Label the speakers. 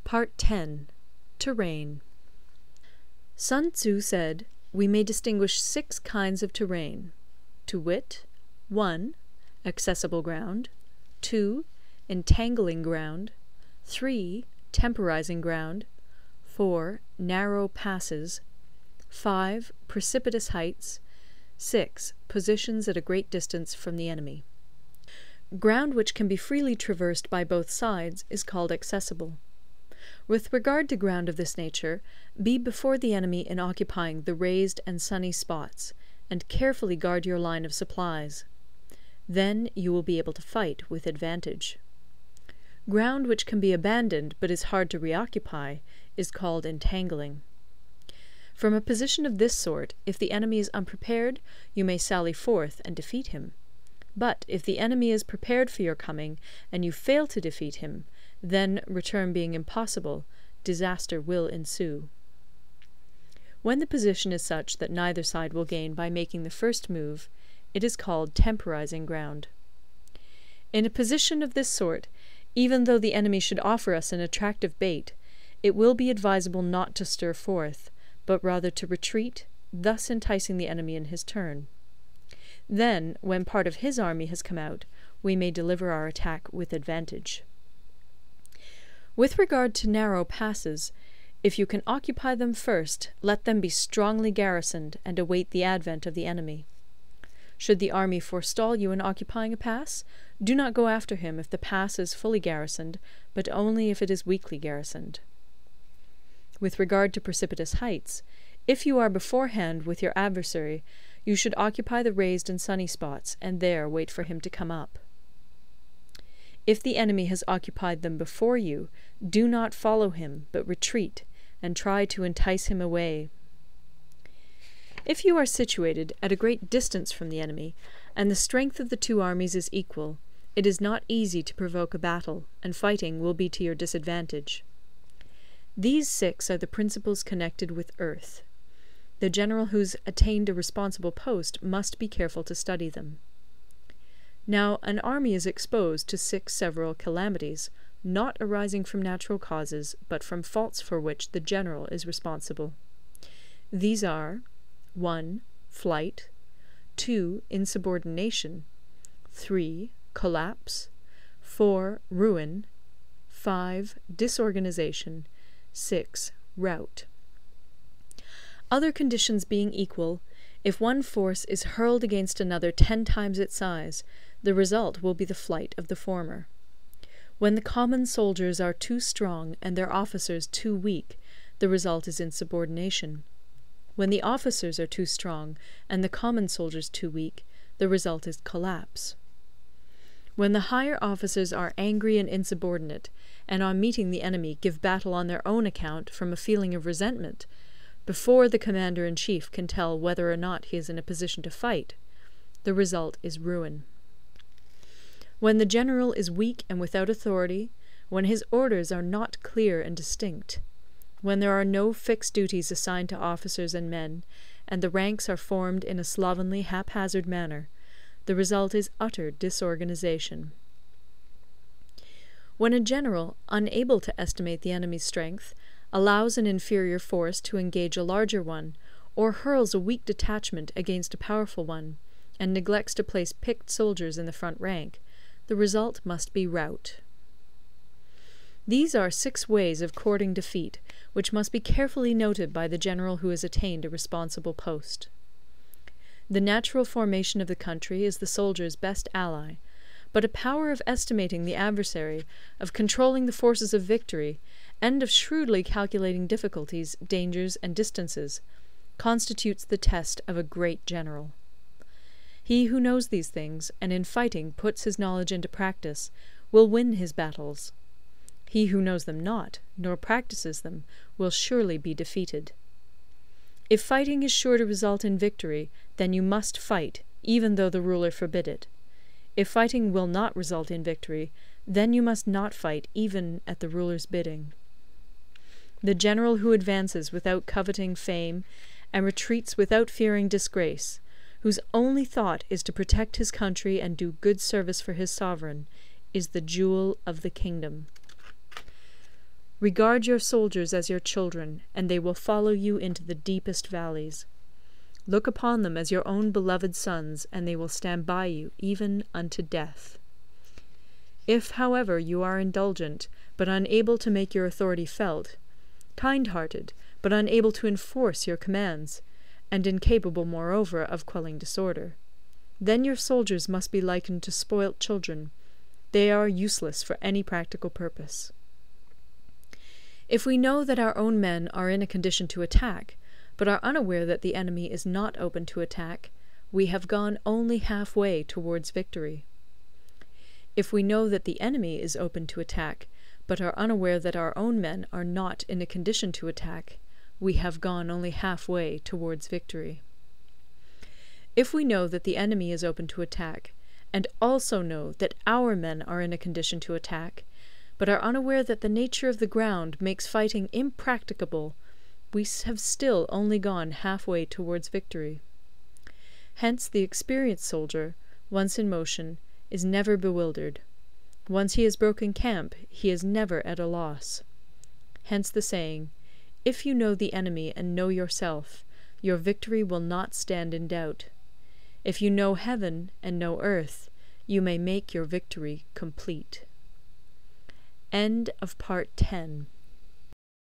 Speaker 1: Part 10. Terrain. Sun Tzu said, "We may distinguish 6 kinds of terrain, to wit, 1. Accessible ground, 2. Entangling ground, 3. Temporizing ground, 4. Narrow passes, 5. Precipitous heights, 6. Positions at a great distance from the enemy." Ground which can be freely traversed by both sides is called accessible. With regard to ground of this nature, be before the enemy in occupying the raised and sunny spots, and carefully guard your line of supplies. Then you will be able to fight with advantage. Ground which can be abandoned but is hard to reoccupy is called entangling. From a position of this sort, if the enemy is unprepared, you may sally forth and defeat him. But if the enemy is prepared for your coming, and you fail to defeat him, then, return being impossible, disaster will ensue. When the position is such that neither side will gain by making the first move, it is called temporizing ground. In a position of this sort, even though the enemy should offer us an attractive bait, it will be advisable not to stir forth, but rather to retreat, thus enticing the enemy in his turn. Then, when part of his army has come out, we may deliver our attack with advantage. With regard to narrow passes, if you can occupy them first, let them be strongly garrisoned and await the advent of the enemy. Should the army forestall you in occupying a pass, do not go after him if the pass is fully garrisoned, but only if it is weakly garrisoned. With regard to precipitous heights, if you are beforehand with your adversary, you should occupy the raised and sunny spots, and there wait for him to come up. If the enemy has occupied them before you, do not follow him, but retreat, and try to entice him away. If you are situated at a great distance from the enemy, and the strength of the 2 armies is equal, it is not easy to provoke a battle, and fighting will be to your disadvantage. These 6 are the principles connected with earth. The general who's attained a responsible post must be careful to study them. Now, an army is exposed to 6 several calamities, not arising from natural causes, but from faults for which the general is responsible. These are 1. Flight, 2. Insubordination, 3. Collapse, 4. Ruin, 5. Disorganization, 6. Rout. Other conditions being equal, if one force is hurled against another 10 times its size, the result will be the flight of the former. When the common soldiers are too strong and their officers too weak, the result is insubordination. When the officers are too strong and the common soldiers too weak, the result is collapse. When the higher officers are angry and insubordinate, and on meeting the enemy give battle on their own account from a feeling of resentment, before the commander-in-chief can tell whether or not he is in a position to fight, the result is ruin. When the general is weak and without authority, when his orders are not clear and distinct, when there are no fixed duties assigned to officers and men, and the ranks are formed in a slovenly, haphazard manner, the result is utter disorganization. When a general, unable to estimate the enemy's strength, allows an inferior force to engage a larger one, or hurls a weak detachment against a powerful one, and neglects to place picked soldiers in the front rank, the result must be rout. These are 6 ways of courting defeat, which must be carefully noted by the general who has attained a responsible post. The natural formation of the country is the soldier's best ally, but a power of estimating the adversary, of controlling the forces of victory, and of shrewdly calculating difficulties, dangers, and distances, constitutes the test of a great general. He who knows these things, and in fighting puts his knowledge into practice, will win his battles. He who knows them not, nor practices them, will surely be defeated. If fighting is sure to result in victory, then you must fight, even though the ruler forbid it. If fighting will not result in victory, then you must not fight even at the ruler's bidding. The general who advances without coveting fame, and retreats without fearing disgrace, whose only thought is to protect his country and do good service for his sovereign, is the jewel of the kingdom. Regard your soldiers as your children, and they will follow you into the deepest valleys. Look upon them as your own beloved sons, and they will stand by you even unto death. If, however, you are indulgent, but unable to make your authority felt, kind-hearted, but unable to enforce your commands, and incapable, moreover, of quelling disorder, then your soldiers must be likened to spoilt children. They are useless for any practical purpose. If we know that our own men are in a condition to attack, but are unaware that the enemy is not open to attack, we have gone only half-way towards victory. If we know that the enemy is open to attack, but are unaware that our own men are not in a condition to attack, we have gone only half-way towards victory. If we know that the enemy is open to attack, and also know that our men are in a condition to attack, but are unaware that the nature of the ground makes fighting impracticable, we have still only gone half-way towards victory. Hence the experienced soldier, once in motion, is never bewildered. Once he has broken camp, he is never at a loss. Hence the saying, "If you know the enemy and know yourself, your victory will not stand in doubt. If you know heaven and know earth, you may make your victory complete." End of Part 10.